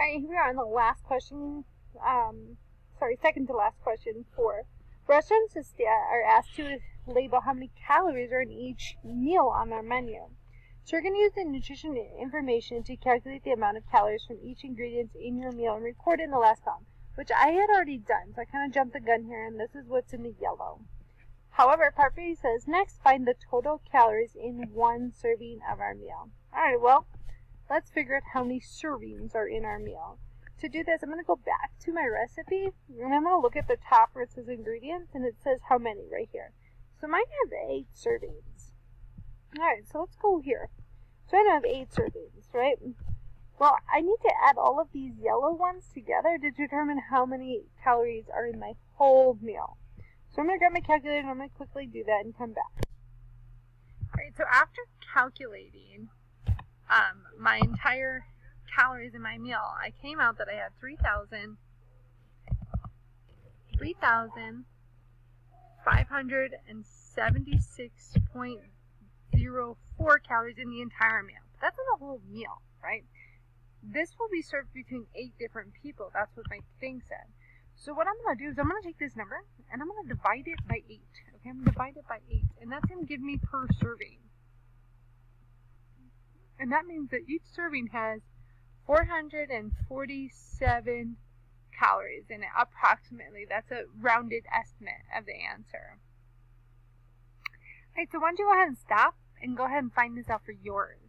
Alright, here we are on the last question, second to last question 4. Restaurants are asked to label how many calories are in each meal on their menu. So you're going to use the nutrition information to calculate the amount of calories from each ingredient in your meal and record it in the last column, which I had already done, so I kind of jumped the gun here, and this is what's in the yellow. However, part B says, next find the total calories in one serving of our meal. Alright, well, let's figure out how many servings are in our meal. To do this, I'm going to go back to my recipe, and I'm going to look at the top where it says ingredients, and it says how many right here. So mine have 8 servings. Alright, so let's go here. So I have 8 servings, right? Well, I need to add all of these yellow ones together to determine how many calories are in my whole meal. So I'm going to grab my calculator and I'm going to quickly do that and come back. Alright, so after calculating my entire calories in my meal, I came out that I had 3,576.04 calories in the entire meal. That's in the whole meal, right? This will be served between 8 different people. That's what my thing said. So what I'm going to do is I'm going to take this number and I'm going to divide it by 8. Okay, I'm going to divide it by 8. And that's going to give me per serving. And that means that each serving has 447 calories in it, approximately. That's a rounded estimate of the answer. Alright, so why don't you go ahead and stop and go ahead and find this out for yours.